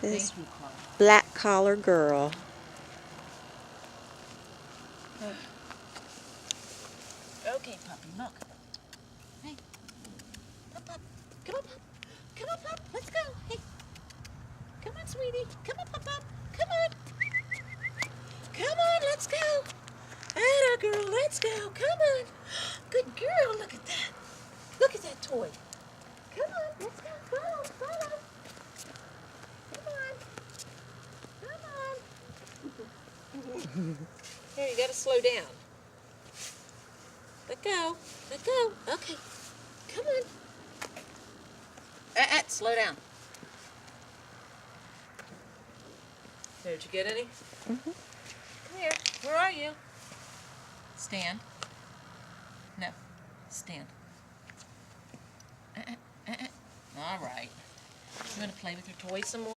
This black collar girl. Okay, puppy, look. Hey, pup. Come on, pup. Come on, pup. Let's go. Hey. Come on, sweetie. Come on, pup. Come on. Come on, let's go. Atta girl, let's go. Come on. Good girl. Look at that. Look at that toy. Come on, let's go. Follow. Come on. Here, you gotta slow down. Let go. Okay. Come on. Slow down. Did you get any? Mm-hmm. Come here. Where are you? Stand. No. Stand. All right. You want to play with your toys some more?